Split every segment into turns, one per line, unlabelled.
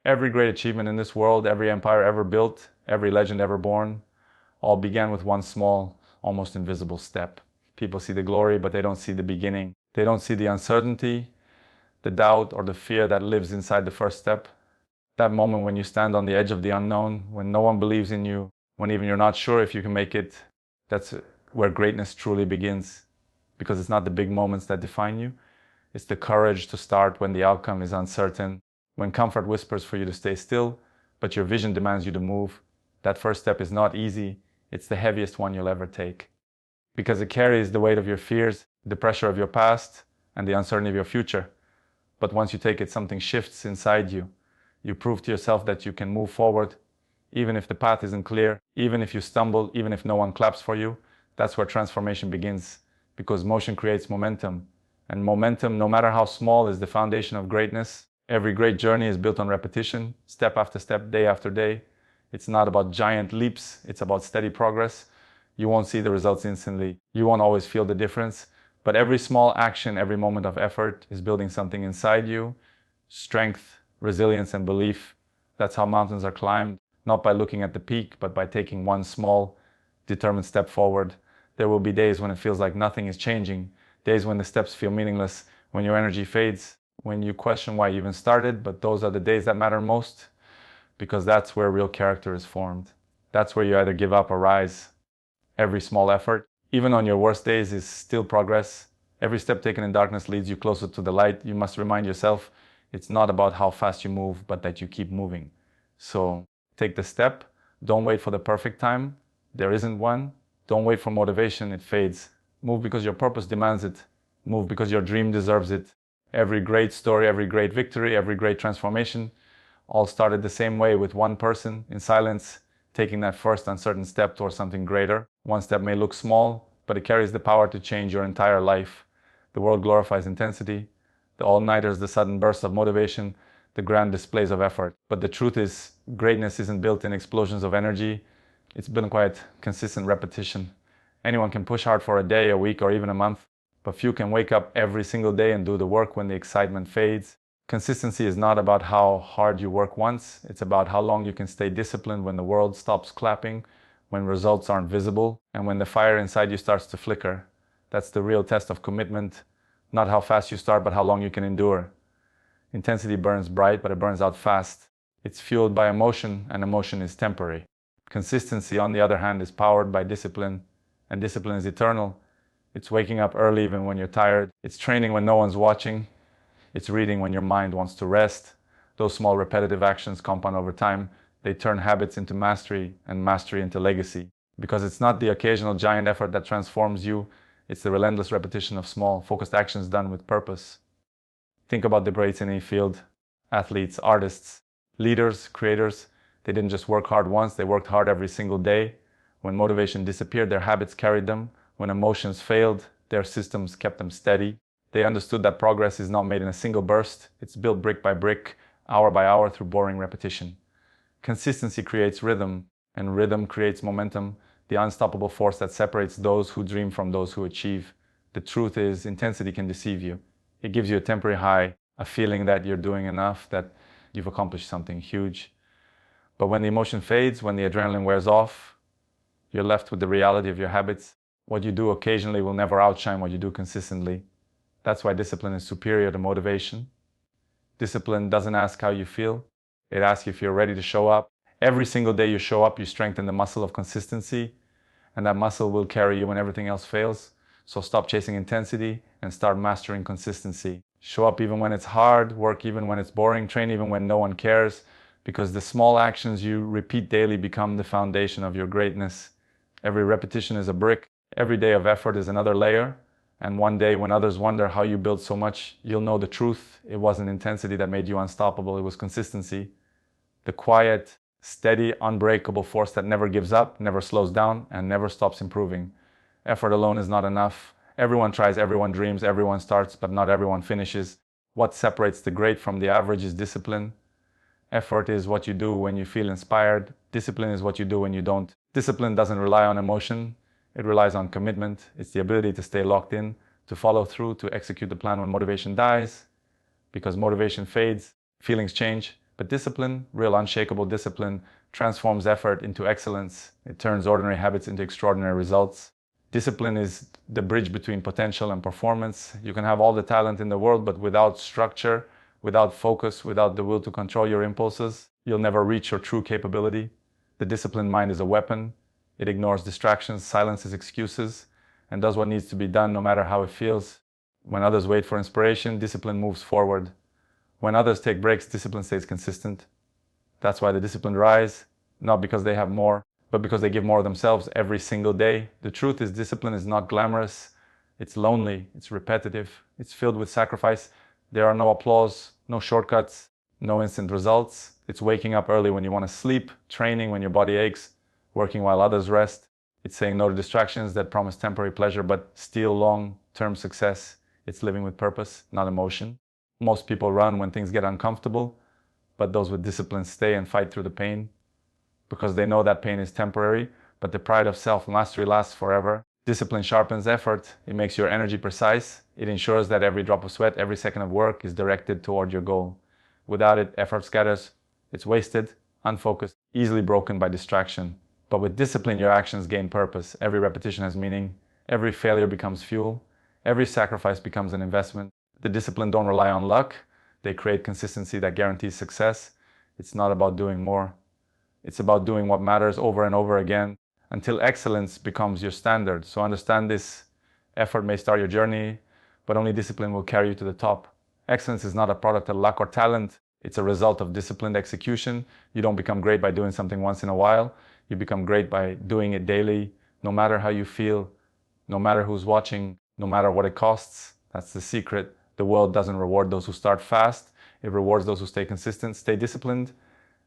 Every great achievement in this world, every empire ever built, every legend ever born, all began with one small, almost invisible step. People see the glory, but they don't see the beginning. They don't see the uncertainty, the doubt, or the fear that lives inside the first step. That moment when you stand on the edge of the unknown, when no one believes in you, when even you're not sure if you can make it, that's where greatness truly begins. Because it's not the big moments that define you. It's the courage to start when the outcome is uncertain, when comfort whispers for you to stay still, but your vision demands you to move. That first step is not easy. It's the heaviest one you'll ever take. Because it carries the weight of your fears, the pressure of your past, and the uncertainty of your future. But once you take it, something shifts inside you. You prove to yourself that you can move forward, even if the path isn't clear, even if you stumble, even if no one claps for you. That's where transformation begins, because motion creates momentum. And momentum, no matter how small, is the foundation of greatness. Every great journey is built on repetition, step after step, day after day. It's not about giant leaps, it's about steady progress. You won't see the results instantly. You won't always feel the difference. But every small action, every moment of effort is building something inside you. Strength, resilience, and belief. That's how mountains are climbed. Not by looking at the peak, but by taking one small, determined step forward. There will be days when it feels like nothing is changing. Days when the steps feel meaningless, when your energy fades, when you question why you even started. But those are the days that matter most, because that's where real character is formed. That's where you either give up or rise. Every small effort, even on your worst days, is still progress. Every step taken in darkness leads you closer to the light. You must remind yourself, it's not about how fast you move, but that you keep moving. So take the step. Don't wait for the perfect time. There isn't one. Don't wait for motivation. It fades. Move because your purpose demands it. Move because your dream deserves it. Every great story, every great victory, every great transformation all started the same way, with one person in silence taking that first uncertain step towards something greater. One step may look small, but it carries the power to change your entire life. The world glorifies intensity, the all-nighters, the sudden bursts of motivation, the grand displays of effort. But the truth is, greatness isn't built in explosions of energy. It's built in quiet, consistent repetition. Anyone can push hard for a day, a week, or even a month, but few can wake up every single day and do the work when the excitement fades. Consistency is not about how hard you work once. It's about how long you can stay disciplined when the world stops clapping, when results aren't visible, and when the fire inside you starts to flicker. That's the real test of commitment. Not how fast you start, but how long you can endure. Intensity burns bright, but it burns out fast. It's fueled by emotion, and emotion is temporary. Consistency, on the other hand, is powered by discipline, and discipline is eternal. It's waking up early even when you're tired. It's training when no one's watching. It's reading when your mind wants to rest. Those small repetitive actions compound over time. They turn habits into mastery, and mastery into legacy. Because it's not the occasional giant effort that transforms you. It's the relentless repetition of small, focused actions done with purpose. Think about the greats in any field. Athletes, artists, leaders, creators. They didn't just work hard once, they worked hard every single day. When motivation disappeared, their habits carried them. When emotions failed, their systems kept them steady. They understood that progress is not made in a single burst. It's built brick by brick, hour by hour, through boring repetition. Consistency creates rhythm, and rhythm creates momentum, the unstoppable force that separates those who dream from those who achieve. The truth is, intensity can deceive you. It gives you a temporary high, a feeling that you're doing enough, that you've accomplished something huge. But when the emotion fades, when the adrenaline wears off, you're left with the reality of your habits. What you do occasionally will never outshine what you do consistently. That's why discipline is superior to motivation. Discipline doesn't ask how you feel. It asks if you're ready to show up. Every single day you show up, you strengthen the muscle of consistency, and that muscle will carry you when everything else fails. So stop chasing intensity and start mastering consistency. Show up even when it's hard, work even when it's boring, train even when no one cares, because the small actions you repeat daily become the foundation of your greatness. Every repetition is a brick. Every day of effort is another layer. And one day, when others wonder how you built so much, you'll know the truth. It wasn't intensity that made you unstoppable. It was consistency. The quiet, steady, unbreakable force that never gives up, never slows down, and never stops improving. Effort alone is not enough. Everyone tries, everyone dreams, everyone starts, but not everyone finishes. What separates the great from the average is discipline. Effort is what you do when you feel inspired. Discipline is what you do when you don't. Discipline doesn't rely on emotion. It relies on commitment. It's the ability to stay locked in, to follow through, to execute the plan when motivation dies. Because motivation fades, feelings change, But discipline, real unshakable discipline, transforms effort into excellence. It turns ordinary habits into extraordinary results. Discipline is the bridge between potential and performance. You can have all the talent in the world, but without structure, without focus, without the will to control your impulses, you'll never reach your true capability. The disciplined mind is a weapon. It ignores distractions, silences excuses, and does what needs to be done no matter how it feels. When others wait for inspiration, discipline moves forward. When others take breaks, discipline stays consistent. That's why the disciplined rise, not because they have more, but because they give more of themselves every single day. The truth is, discipline is not glamorous. It's lonely, it's repetitive, it's filled with sacrifice. There are no applause, no shortcuts, no instant results. It's waking up early when you want to sleep, training when your body aches, working while others rest. It's saying no to distractions that promise temporary pleasure but steal long-term success. It's living with purpose, not emotion. Most people run when things get uncomfortable, but those with discipline stay and fight through the pain because they know that pain is temporary, but the pride of self-mastery lasts forever. Discipline sharpens effort. It makes your energy precise. It ensures that every drop of sweat, every second of work is directed toward your goal. Without it, effort scatters. It's wasted, unfocused, easily broken by distraction. But with discipline, your actions gain purpose. Every repetition has meaning. Every failure becomes fuel. Every sacrifice becomes an investment. The disciplined don't rely on luck. They create consistency that guarantees success. It's not about doing more. It's about doing what matters over and over again until excellence becomes your standard. So understand this. Effort may start your journey, but only discipline will carry you to the top. Excellence is not a product of luck or talent. It's a result of disciplined execution. You don't become great by doing something once in a while. You become great by doing it daily, no matter how you feel, no matter who's watching, no matter what it costs. That's the secret. The world doesn't reward those who start fast. It rewards those who stay consistent, stay disciplined,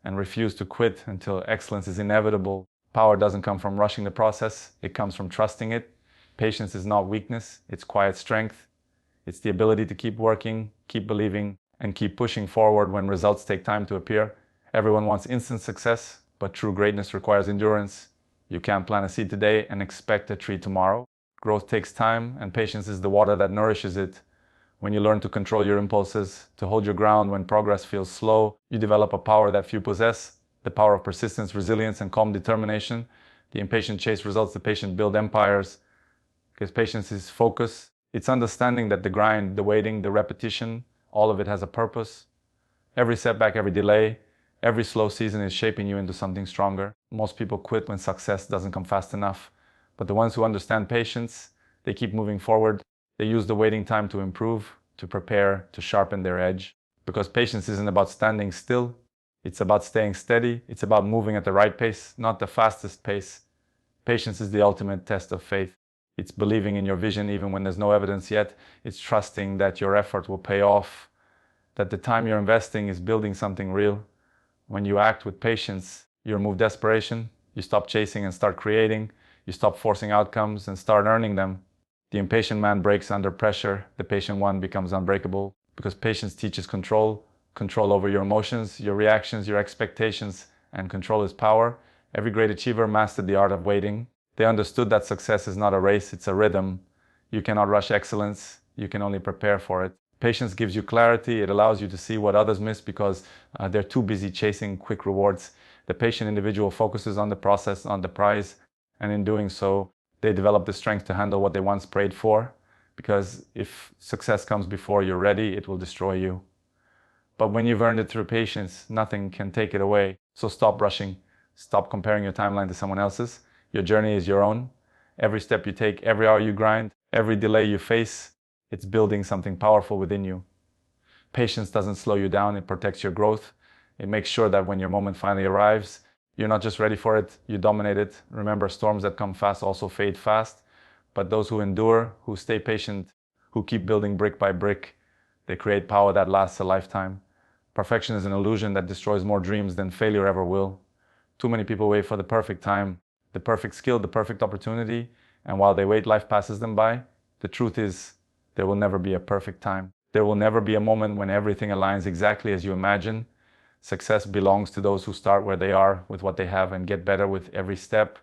and refuse to quit until excellence is inevitable. Power doesn't come from rushing the process. It comes from trusting it. Patience is not weakness. It's quiet strength. It's the ability to keep working, keep believing, and keep pushing forward when results take time to appear. Everyone wants instant success, but true greatness requires endurance. You can't plant a seed today and expect a tree tomorrow. Growth takes time, and patience is the water that nourishes it. When you learn to control your impulses, to hold your ground when progress feels slow, you develop a power that few possess, the power of persistence, resilience, and calm determination. The impatient chase results, the patient build empires. Because patience is focus. It's understanding that the grind, the waiting, the repetition, all of it has a purpose. Every setback, every delay, every slow season is shaping you into something stronger. Most people quit when success doesn't come fast enough. But the ones who understand patience, they keep moving forward. They use the waiting time to improve, to prepare, to sharpen their edge. Because patience isn't about standing still. It's about staying steady. It's about moving at the right pace, not the fastest pace. Patience is the ultimate test of faith. It's believing in your vision even when there's no evidence yet. It's trusting that your effort will pay off, that the time you're investing is building something real. When you act with patience, you remove desperation. You stop chasing and start creating. You stop forcing outcomes and start earning them. The impatient man breaks under pressure. The patient one becomes unbreakable because patience teaches control over your emotions, your reactions, your expectations, and control is power. Every great achiever mastered the art of waiting. They understood that success is not a race, it's a rhythm. You cannot rush excellence. You can only prepare for it. Patience gives you clarity. It allows you to see what others miss because they're too busy chasing quick rewards. The patient individual focuses on the process, on the prize, and in doing so, they develop the strength to handle what they once prayed for, because if success comes before you're ready, it will destroy you. But when you've earned it through patience, nothing can take it away. So stop rushing. Stop comparing your timeline to someone else's. Your journey is your own. Every step you take, every hour you grind, every delay you face, it's building something powerful within you. Patience doesn't slow you down. It protects your growth. It makes sure that when your moment finally arrives, you're not just ready for it, you dominate it. Remember, storms that come fast also fade fast. But those who endure, who stay patient, who keep building brick by brick, they create power that lasts a lifetime. Perfection is an illusion that destroys more dreams than failure ever will. Too many people wait for the perfect time, the perfect skill, the perfect opportunity, and while they wait, life passes them by. The truth is, there will never be a perfect time. There will never be a moment when everything aligns exactly as you imagine. Success belongs to those who start where they are with what they have and get better with every step.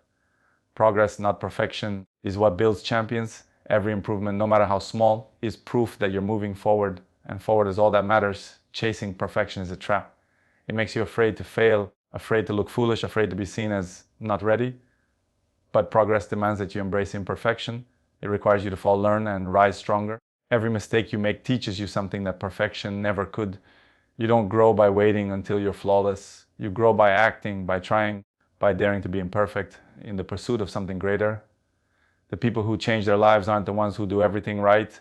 Progress, not perfection, is what builds champions. Every improvement, no matter how small, is proof that you're moving forward, and forward is all that matters. Chasing perfection is a trap. It makes you afraid to fail, afraid to look foolish, afraid to be seen as not ready. But progress demands that you embrace imperfection. It requires you to fall, learn, and rise stronger. Every mistake you make teaches you something that perfection never could. You don't grow by waiting until you're flawless. You grow by acting, by trying, by daring to be imperfect in the pursuit of something greater. The people who change their lives aren't the ones who do everything right.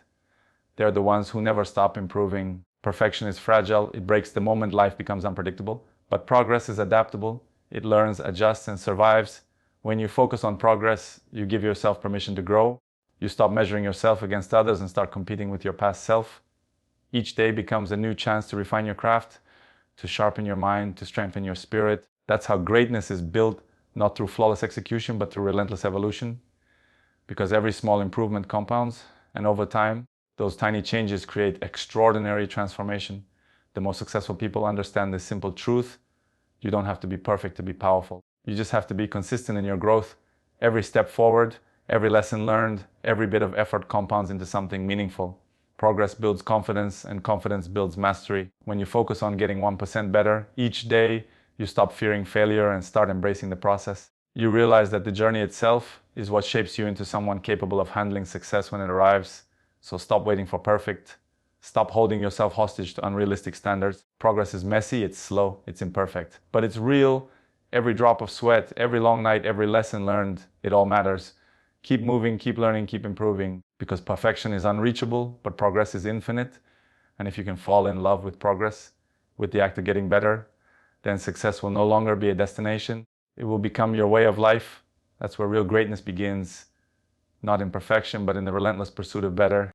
They're the ones who never stop improving. Perfection is fragile. It breaks the moment life becomes unpredictable. But progress is adaptable. It learns, adjusts, and survives. When you focus on progress, you give yourself permission to grow. You stop measuring yourself against others and start competing with your past self. Each day becomes a new chance to refine your craft, to sharpen your mind, to strengthen your spirit. That's how greatness is built, not through flawless execution, but through relentless evolution. Because every small improvement compounds, and over time, those tiny changes create extraordinary transformation. The most successful people understand this simple truth. You don't have to be perfect to be powerful. You just have to be consistent in your growth. Every step forward, every lesson learned, every bit of effort compounds into something meaningful. Progress builds confidence, and confidence builds mastery. When you focus on getting 1% better each day, you stop fearing failure and start embracing the process. You realize that the journey itself is what shapes you into someone capable of handling success when it arrives. So stop waiting for perfect. Stop holding yourself hostage to unrealistic standards. Progress is messy, it's slow, it's imperfect. But it's real. Every drop of sweat, every long night, every lesson learned, it all matters. Keep moving, keep learning, keep improving. Because perfection is unreachable, but progress is infinite. And if you can fall in love with progress, with the act of getting better, then success will no longer be a destination. It will become your way of life. That's where real greatness begins. Not in perfection, but in the relentless pursuit of better.